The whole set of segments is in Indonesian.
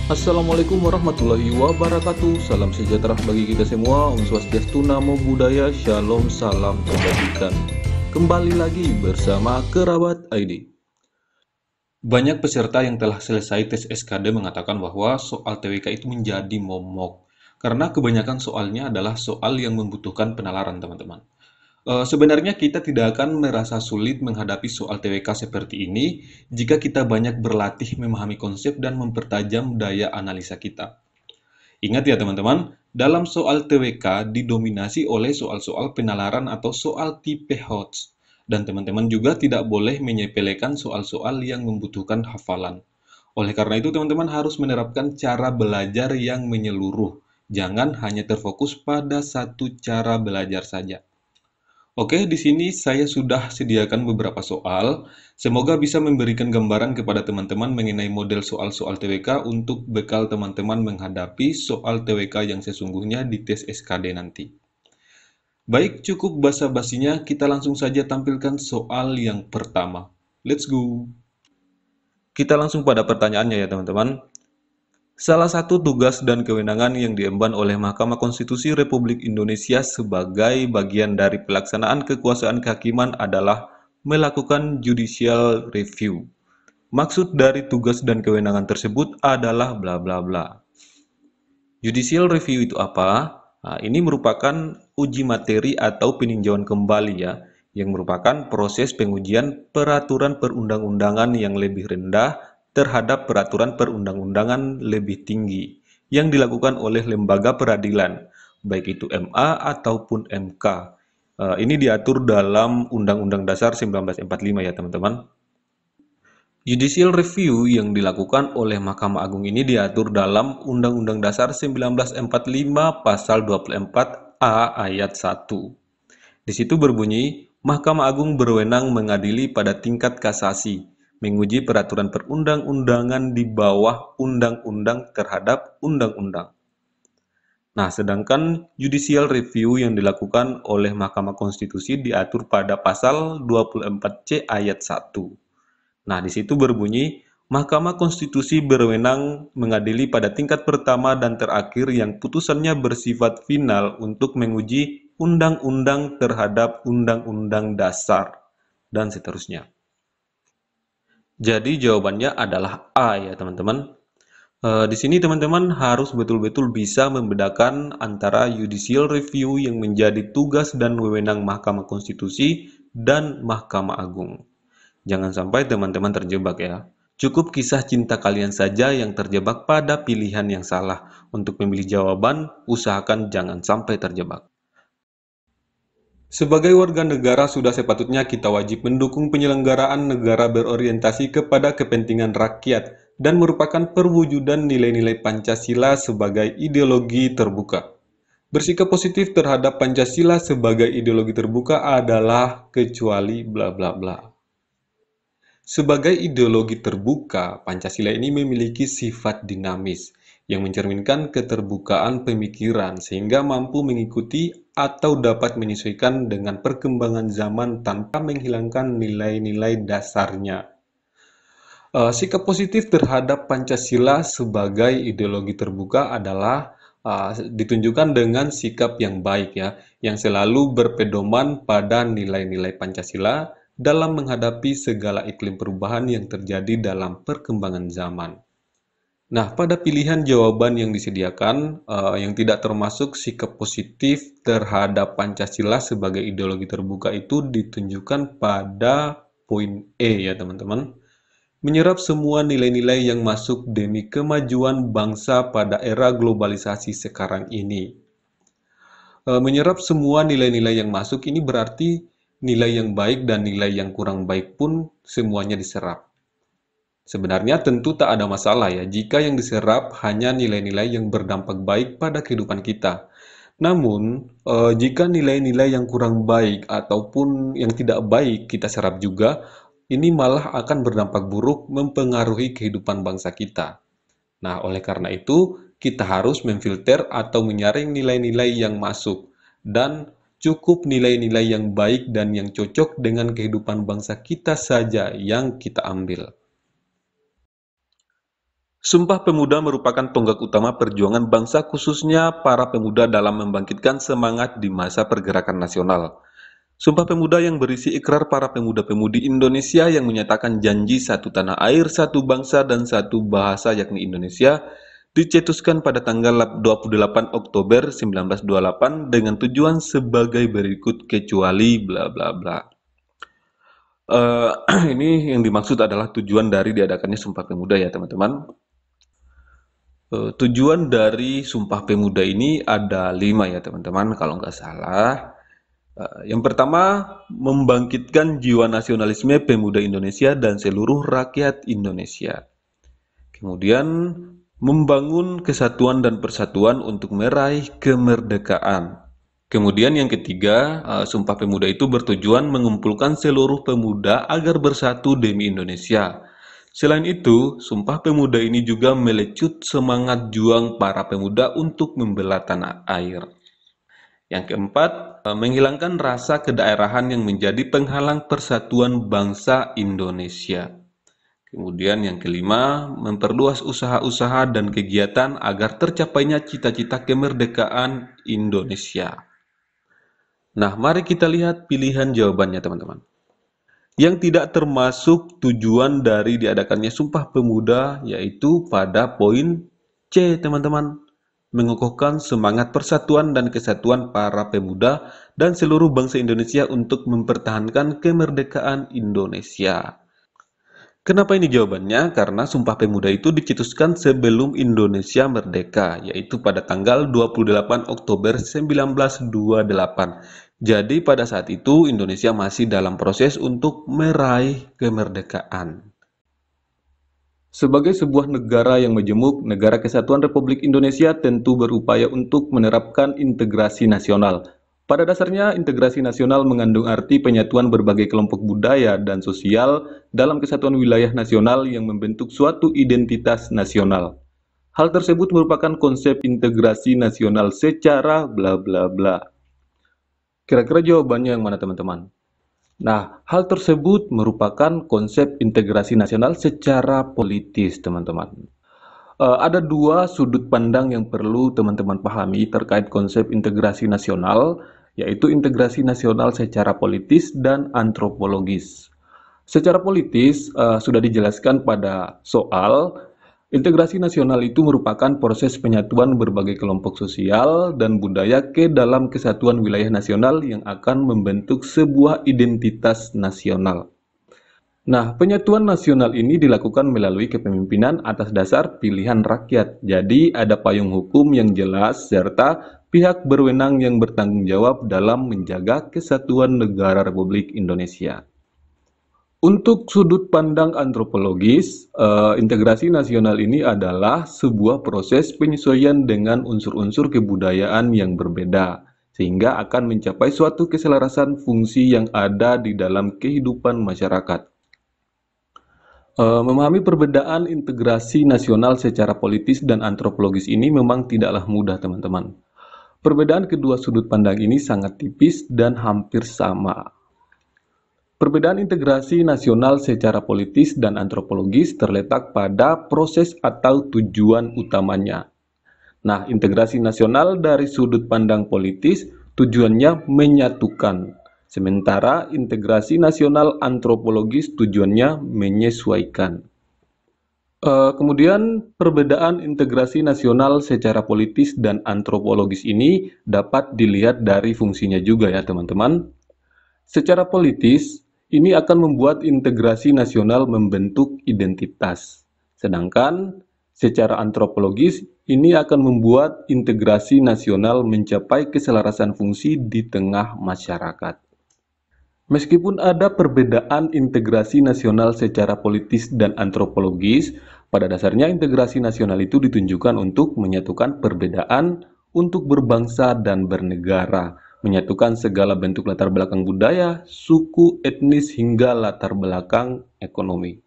Assalamualaikum warahmatullahi wabarakatuh. Salam sejahtera bagi kita semua. Om Swastiastu, Namo Buddhaya, Shalom, salam kebajikan. Kembali lagi bersama Kerabat ID. Banyak peserta yang telah selesai tes SKD mengatakan bahwa soal TWK itu menjadi momok. Karena kebanyakan soalnya adalah soal yang membutuhkan penalaran, teman-teman. Sebenarnya kita tidak akan merasa sulit menghadapi soal TWK seperti ini jika kita banyak berlatih memahami konsep dan mempertajam daya analisa kita. Ingat ya teman-teman, dalam soal TWK didominasi oleh soal-soal penalaran atau soal tipe HOTS. Dan teman-teman juga tidak boleh menyepelekan soal-soal yang membutuhkan hafalan. Oleh karena itu teman-teman harus menerapkan cara belajar yang menyeluruh. Jangan hanya terfokus pada satu cara belajar saja. Oke, di sini saya sudah sediakan beberapa soal. Semoga bisa memberikan gambaran kepada teman-teman mengenai model soal-soal TWK untuk bekal teman-teman menghadapi soal TWK yang sesungguhnya di tes SKD nanti. Baik, cukup basa-basinya, kita langsung saja tampilkan soal yang pertama. Let's go! Kita langsung pada pertanyaannya ya teman-teman. Salah satu tugas dan kewenangan yang diemban oleh Mahkamah Konstitusi Republik Indonesia sebagai bagian dari pelaksanaan kekuasaan kehakiman adalah melakukan judicial review. Maksud dari tugas dan kewenangan tersebut adalah bla bla bla. Judicial review itu apa? Nah, ini merupakan uji materi atau peninjauan kembali ya, yang merupakan proses pengujian peraturan perundang-undangan yang lebih rendah terhadap peraturan perundang-undangan lebih tinggi yang dilakukan oleh lembaga peradilan, baik itu MA ataupun MK. Ini diatur dalam Undang-Undang Dasar 1945 ya teman-teman. Judicial review yang dilakukan oleh Mahkamah Agung ini diatur dalam Undang-Undang Dasar 1945 Pasal 24A ayat 1. Di situ berbunyi, Mahkamah Agung berwenang mengadili pada tingkat kasasi, menguji peraturan perundang-undangan di bawah undang-undang terhadap undang-undang. Nah, sedangkan judicial review yang dilakukan oleh Mahkamah Konstitusi diatur pada pasal 24C ayat 1. Nah, di situ berbunyi, Mahkamah Konstitusi berwenang mengadili pada tingkat pertama dan terakhir yang putusannya bersifat final untuk menguji undang-undang terhadap undang-undang dasar, dan seterusnya. Jadi jawabannya adalah A ya teman-teman. Di sini teman-teman harus betul-betul bisa membedakan antara judicial review yang menjadi tugas dan wewenang Mahkamah Konstitusi dan Mahkamah Agung. Jangan sampai teman-teman terjebak ya. Cukup kisah cinta kalian saja yang terjebak pada pilihan yang salah. Untuk memilih jawaban, usahakan jangan sampai terjebak. Sebagai warga negara sudah sepatutnya kita wajib mendukung penyelenggaraan negara berorientasi kepada kepentingan rakyat dan merupakan perwujudan nilai-nilai Pancasila sebagai ideologi terbuka. Bersikap positif terhadap Pancasila sebagai ideologi terbuka adalah kecuali bla bla bla. Sebagai ideologi terbuka, Pancasila ini memiliki sifat dinamis yang mencerminkan keterbukaan pemikiran sehingga mampu mengikuti atau dapat menyesuaikan dengan perkembangan zaman tanpa menghilangkan nilai-nilai dasarnya. Sikap positif terhadap Pancasila sebagai ideologi terbuka adalah ditunjukkan dengan sikap yang baik ya, yang selalu berpedoman pada nilai-nilai Pancasila dalam menghadapi segala iklim perubahan yang terjadi dalam perkembangan zaman. Nah, pada pilihan jawaban yang disediakan, yang tidak termasuk sikap positif terhadap Pancasila sebagai ideologi terbuka itu ditunjukkan pada poin E ya teman-teman. Menyerap semua nilai-nilai yang masuk demi kemajuan bangsa pada era globalisasi sekarang ini. Menyerap semua nilai-nilai yang masuk ini berarti nilai yang baik dan nilai yang kurang baik pun semuanya diserap. Sebenarnya tentu tak ada masalah ya jika yang diserap hanya nilai-nilai yang berdampak baik pada kehidupan kita. Namun, jika nilai-nilai yang kurang baik ataupun yang tidak baik kita serap juga, ini malah akan berdampak buruk mempengaruhi kehidupan bangsa kita. Nah, oleh karena itu, kita harus memfilter atau menyaring nilai-nilai yang masuk dan cukup nilai-nilai yang baik dan yang cocok dengan kehidupan bangsa kita saja yang kita ambil. Sumpah Pemuda merupakan tonggak utama perjuangan bangsa khususnya para pemuda dalam membangkitkan semangat di masa pergerakan nasional. Sumpah Pemuda yang berisi ikrar para pemuda-pemudi Indonesia yang menyatakan janji satu tanah air, satu bangsa, dan satu bahasa yakni Indonesia, dicetuskan pada tanggal 28 Oktober 1928 dengan tujuan sebagai berikut kecuali bla bla bla. Ini yang dimaksud adalah tujuan dari diadakannya Sumpah Pemuda ya teman-teman. Tujuan dari Sumpah Pemuda ini ada 5 ya teman-teman kalau nggak salah. Yang pertama, membangkitkan jiwa nasionalisme pemuda Indonesia dan seluruh rakyat Indonesia. Kemudian, membangun kesatuan dan persatuan untuk meraih kemerdekaan. Kemudian yang ketiga, Sumpah Pemuda itu bertujuan mengumpulkan seluruh pemuda agar bersatu demi Indonesia. Selain itu, Sumpah Pemuda ini juga melecut semangat juang para pemuda untuk membela tanah air. Yang keempat, menghilangkan rasa kedaerahan yang menjadi penghalang persatuan bangsa Indonesia. Kemudian yang kelima, memperluas usaha-usaha dan kegiatan agar tercapainya cita-cita kemerdekaan Indonesia. Nah, mari kita lihat pilihan jawabannya teman-teman. Yang tidak termasuk tujuan dari diadakannya Sumpah Pemuda yaitu pada poin C teman-teman. Mengukuhkan semangat persatuan dan kesatuan para pemuda dan seluruh bangsa Indonesia untuk mempertahankan kemerdekaan Indonesia. Kenapa ini jawabannya? Karena Sumpah Pemuda itu dicetuskan sebelum Indonesia merdeka, yaitu pada tanggal 28 Oktober 1928. Jadi pada saat itu Indonesia masih dalam proses untuk meraih kemerdekaan. Sebagai sebuah negara yang majemuk, Negara Kesatuan Republik Indonesia tentu berupaya untuk menerapkan integrasi nasional. Pada dasarnya, integrasi nasional mengandung arti penyatuan berbagai kelompok budaya dan sosial dalam kesatuan wilayah nasional yang membentuk suatu identitas nasional. Hal tersebut merupakan konsep integrasi nasional secara bla bla bla. Kira-kira jawabannya yang mana teman-teman? Nah, hal tersebut merupakan konsep integrasi nasional secara politis, teman-teman. Ada dua sudut pandang yang perlu teman-teman pahami terkait konsep integrasi nasional, yaitu integrasi nasional secara politis dan antropologis. Secara politis, sudah dijelaskan pada soal integrasi nasional itu merupakan proses penyatuan berbagai kelompok sosial dan budaya ke dalam kesatuan wilayah nasional yang akan membentuk sebuah identitas nasional. Nah, penyatuan nasional ini dilakukan melalui kepemimpinan atas dasar pilihan rakyat. Jadi, ada payung hukum yang jelas serta pihak berwenang yang bertanggung jawab dalam menjaga kesatuan negara Republik Indonesia. Untuk sudut pandang antropologis, integrasi nasional ini adalah sebuah proses penyesuaian dengan unsur-unsur kebudayaan yang berbeda, sehingga akan mencapai suatu keselarasan fungsi yang ada di dalam kehidupan masyarakat. Memahami perbedaan integrasi nasional secara politis dan antropologis ini memang tidaklah mudah, teman-teman. Perbedaan kedua sudut pandang ini sangat tipis dan hampir sama. Perbedaan integrasi nasional secara politis dan antropologis terletak pada proses atau tujuan utamanya. Nah, integrasi nasional dari sudut pandang politis tujuannya menyatukan, sementara integrasi nasional antropologis tujuannya menyesuaikan. Kemudian, perbedaan integrasi nasional secara politis dan antropologis ini dapat dilihat dari fungsinya juga ya teman-teman. Secara politis, ini akan membuat integrasi nasional membentuk identitas. Sedangkan secara antropologis, ini akan membuat integrasi nasional mencapai keselarasan fungsi di tengah masyarakat. Meskipun ada perbedaan integrasi nasional secara politis dan antropologis, pada dasarnya integrasi nasional itu ditunjukkan untuk menyatukan perbedaan untuk berbangsa dan bernegara, menyatukan segala bentuk latar belakang budaya, suku, etnis, hingga latar belakang ekonomi.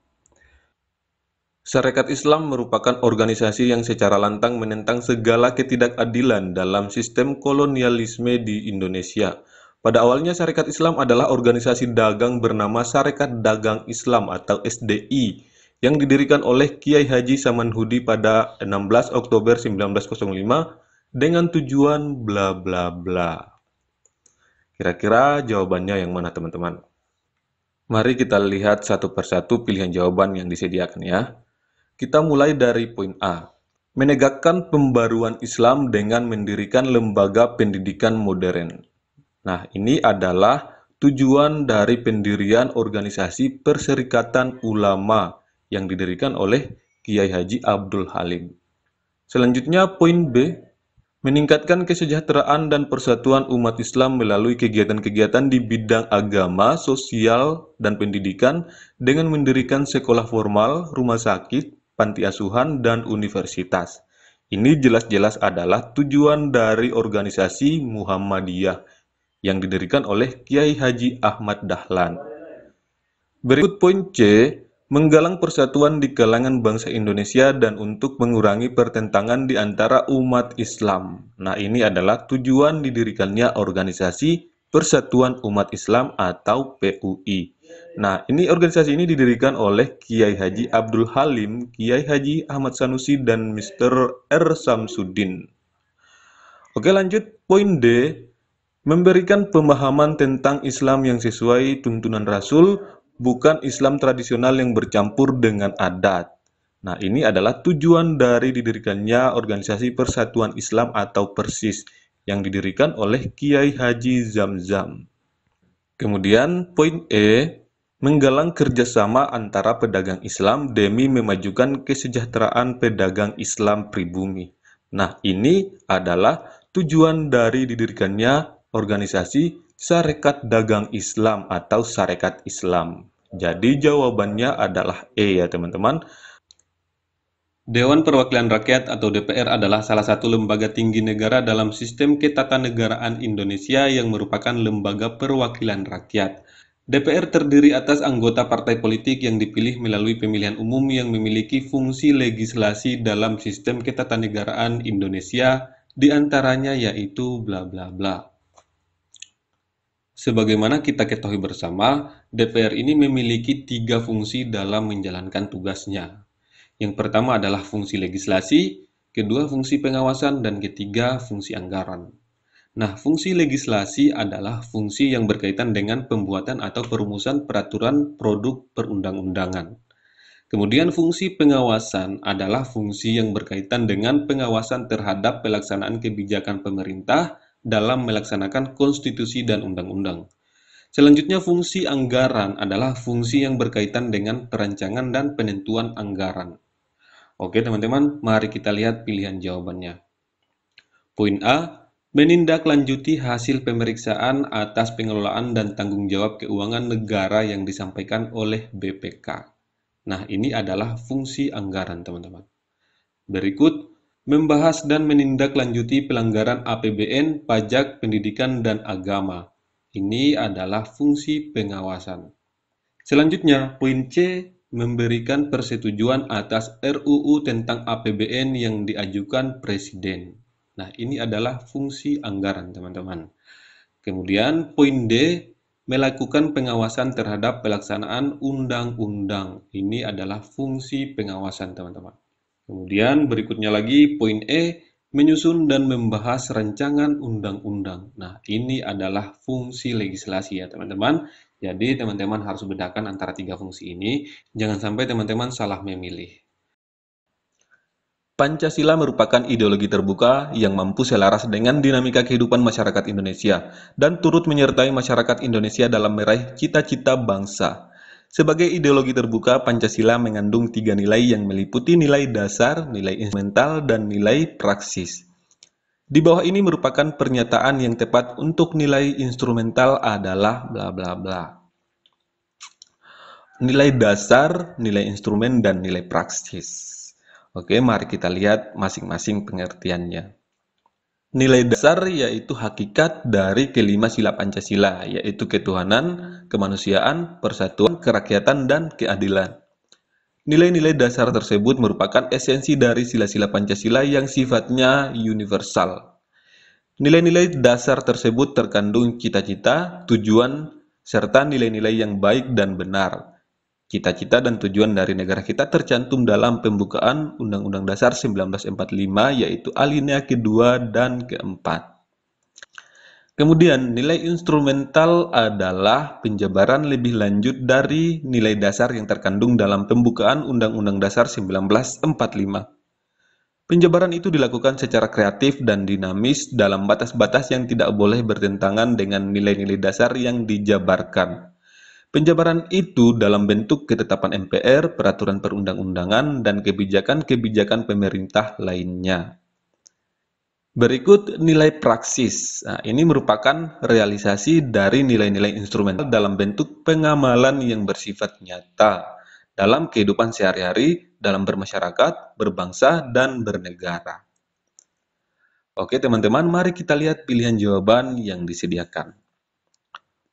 Sarekat Islam merupakan organisasi yang secara lantang menentang segala ketidakadilan dalam sistem kolonialisme di Indonesia. Pada awalnya Sarekat Islam adalah organisasi dagang bernama Sarekat Dagang Islam atau SDI yang didirikan oleh Kiai Haji Samanhudi pada 16 Oktober 1905 dengan tujuan bla bla bla. Kira-kira jawabannya yang mana, teman-teman? Mari kita lihat satu persatu pilihan jawaban yang disediakan ya. Kita mulai dari poin A. Menegakkan pembaruan Islam dengan mendirikan lembaga pendidikan modern. Nah, ini adalah tujuan dari pendirian organisasi Perserikatan Ulama yang didirikan oleh Kiai Haji Abdul Halim. Selanjutnya poin B. Meningkatkan kesejahteraan dan persatuan umat Islam melalui kegiatan-kegiatan di bidang agama, sosial, dan pendidikan dengan mendirikan sekolah formal, rumah sakit, panti asuhan, dan universitas. Ini jelas-jelas adalah tujuan dari organisasi Muhammadiyah yang didirikan oleh Kiai Haji Ahmad Dahlan. Berikut poin C. Menggalang persatuan di kalangan bangsa Indonesia dan untuk mengurangi pertentangan di antara umat Islam. Nah, ini adalah tujuan didirikannya organisasi Persatuan Umat Islam atau PUI. Nah, organisasi ini didirikan oleh Kiai Haji Abdul Halim, Kiai Haji Ahmad Sanusi, dan Mr. R. Samsudin. Oke, lanjut poin D. Memberikan pemahaman tentang Islam yang sesuai tuntunan Rasul, bukan Islam tradisional yang bercampur dengan adat. Nah, ini adalah tujuan dari didirikannya organisasi Persatuan Islam atau Persis yang didirikan oleh Kiai Haji Zamzam. Kemudian poin E, menggalang kerjasama antara pedagang Islam demi memajukan kesejahteraan pedagang Islam pribumi. Nah, ini adalah tujuan dari didirikannya organisasi Sarekat Dagang Islam atau Sarekat Islam. Jadi jawabannya adalah E ya teman-teman. Dewan Perwakilan Rakyat atau DPR adalah salah satu lembaga tinggi negara dalam sistem ketatanegaraan Indonesia yang merupakan lembaga perwakilan rakyat. DPR terdiri atas anggota partai politik yang dipilih melalui pemilihan umum yang memiliki fungsi legislasi dalam sistem ketatanegaraan Indonesia, diantaranya yaitu bla bla bla. Sebagaimana kita ketahui bersama, DPR ini memiliki 3 fungsi dalam menjalankan tugasnya. Yang pertama adalah fungsi legislasi, kedua fungsi pengawasan, dan ketiga fungsi anggaran. Nah, fungsi legislasi adalah fungsi yang berkaitan dengan pembuatan atau perumusan peraturan produk perundang-undangan. Kemudian fungsi pengawasan adalah fungsi yang berkaitan dengan pengawasan terhadap pelaksanaan kebijakan pemerintah dalam melaksanakan konstitusi dan undang-undang. Selanjutnya fungsi anggaran adalah fungsi yang berkaitan dengan perancangan dan penentuan anggaran. Oke teman-teman, mari kita lihat pilihan jawabannya. Poin A, menindaklanjuti hasil pemeriksaan atas pengelolaan dan tanggung jawab keuangan negara yang disampaikan oleh BPK. Nah, ini adalah fungsi anggaran teman-teman. Berikut, membahas dan menindaklanjuti pelanggaran APBN, pajak, pendidikan, dan agama. Ini adalah fungsi pengawasan. Selanjutnya, poin C, memberikan persetujuan atas RUU tentang APBN yang diajukan Presiden. Nah, ini adalah fungsi anggaran, teman-teman. Kemudian, poin D, melakukan pengawasan terhadap pelaksanaan undang-undang. Ini adalah fungsi pengawasan, teman-teman. Kemudian berikutnya lagi poin E, menyusun dan membahas rancangan undang-undang. Nah, ini adalah fungsi legislasi ya teman-teman. Jadi teman-teman harus bedakan antara 3 fungsi ini. Jangan sampai teman-teman salah memilih. Pancasila merupakan ideologi terbuka yang mampu selaras dengan dinamika kehidupan masyarakat Indonesia dan turut menyertai masyarakat Indonesia dalam meraih cita-cita bangsa. Sebagai ideologi terbuka, Pancasila mengandung 3 nilai yang meliputi nilai dasar, nilai instrumental, dan nilai praksis. Di bawah ini merupakan pernyataan yang tepat untuk nilai instrumental adalah bla bla bla. Nilai dasar, nilai instrumen, dan nilai praksis. Oke, mari kita lihat masing-masing pengertiannya. Nilai dasar yaitu hakikat dari kelima sila Pancasila, yaitu ketuhanan, kemanusiaan, persatuan, kerakyatan, dan keadilan. Nilai-nilai dasar tersebut merupakan esensi dari sila-sila Pancasila yang sifatnya universal. Nilai-nilai dasar tersebut terkandung cita-cita, tujuan, serta nilai-nilai yang baik dan benar. Cita-cita dan tujuan dari negara kita tercantum dalam pembukaan Undang-Undang Dasar 1945, yaitu alinea kedua dan keempat. Kemudian, nilai instrumental adalah penjabaran lebih lanjut dari nilai dasar yang terkandung dalam pembukaan Undang-Undang Dasar 1945. Penjabaran itu dilakukan secara kreatif dan dinamis dalam batas-batas yang tidak boleh bertentangan dengan nilai-nilai dasar yang dijabarkan. Penjabaran itu dalam bentuk ketetapan MPR, peraturan perundang-undangan, dan kebijakan-kebijakan pemerintah lainnya. Berikut nilai praksis. Nah, ini merupakan realisasi dari nilai-nilai instrumental dalam bentuk pengamalan yang bersifat nyata dalam kehidupan sehari-hari, dalam bermasyarakat, berbangsa, dan bernegara. Oke teman-teman, mari kita lihat pilihan jawaban yang disediakan.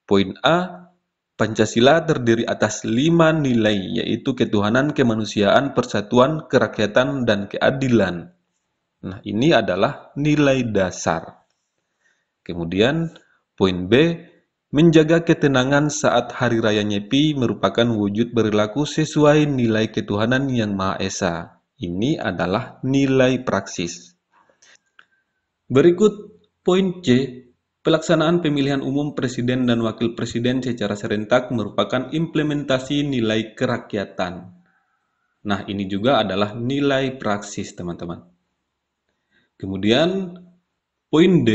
Poin A, Pancasila terdiri atas 5 nilai, yaitu ketuhanan, kemanusiaan, persatuan, kerakyatan, dan keadilan. Nah, ini adalah nilai dasar. Kemudian, poin B, menjaga ketenangan saat Hari Raya Nyepi merupakan wujud perilaku sesuai nilai ketuhanan yang Maha Esa. Ini adalah nilai praksis. Berikut poin C, pelaksanaan pemilihan umum presiden dan wakil presiden secara serentak merupakan implementasi nilai kerakyatan. Nah, ini juga adalah nilai praksis, teman-teman. Kemudian, poin D,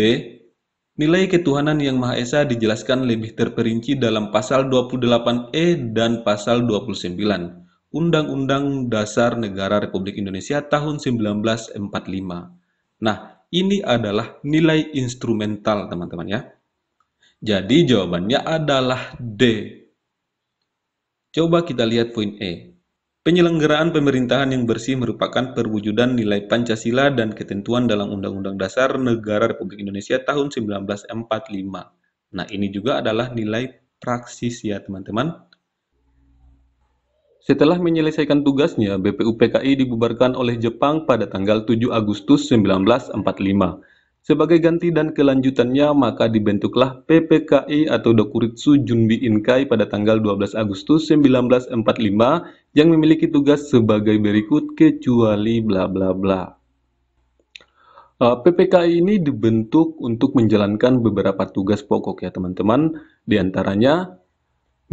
nilai ketuhanan yang Maha Esa dijelaskan lebih terperinci dalam pasal 28E dan pasal 29 Undang-Undang Dasar Negara Republik Indonesia tahun 1945. Nah, ini adalah nilai instrumental, teman-teman ya. Jadi jawabannya adalah D. Coba kita lihat poin E. Penyelenggaraan pemerintahan yang bersih merupakan perwujudan nilai Pancasila dan ketentuan dalam Undang-Undang Dasar Negara Republik Indonesia tahun 1945. Nah, ini juga adalah nilai praksis ya, teman-teman. Setelah menyelesaikan tugasnya, BPUPKI dibubarkan oleh Jepang pada tanggal 7 Agustus 1945. Sebagai ganti dan kelanjutannya, maka dibentuklah PPKI atau Dokuritsu Junbi Inkai pada tanggal 12 Agustus 1945 yang memiliki tugas sebagai berikut kecuali bla bla bla. PPKI ini dibentuk untuk menjalankan beberapa tugas pokok ya teman-teman, diantaranya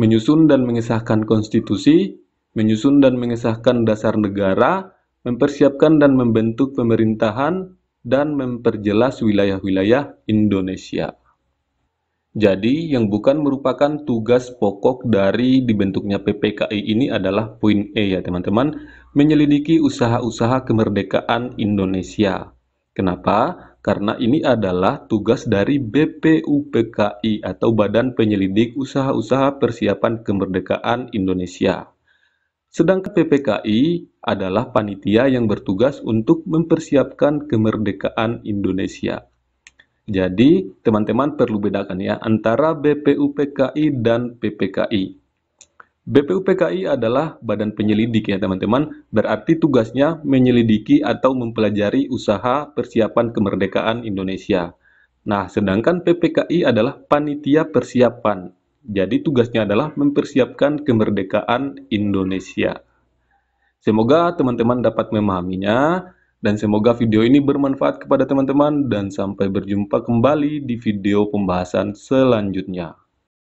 menyusun dan mengesahkan konstitusi, menyusun dan mengesahkan dasar negara, mempersiapkan dan membentuk pemerintahan, dan memperjelas wilayah-wilayah Indonesia. Jadi, yang bukan merupakan tugas pokok dari dibentuknya PPKI ini adalah poin E ya teman-teman, menyelidiki usaha-usaha kemerdekaan Indonesia. Kenapa? Karena ini adalah tugas dari BPUPKI atau Badan Penyelidik Usaha-Usaha Persiapan Kemerdekaan Indonesia. Sedangkan PPKI adalah panitia yang bertugas untuk mempersiapkan kemerdekaan Indonesia. Jadi, teman-teman perlu bedakan ya antara BPUPKI dan PPKI. BPUPKI adalah badan penyelidik ya teman-teman, berarti tugasnya menyelidiki atau mempelajari usaha persiapan kemerdekaan Indonesia. Nah, sedangkan PPKI adalah panitia persiapan. Jadi tugasnya adalah mempersiapkan kemerdekaan Indonesia. Semoga teman-teman dapat memahaminya dan semoga video ini bermanfaat kepada teman-teman dan sampai berjumpa kembali di video pembahasan selanjutnya.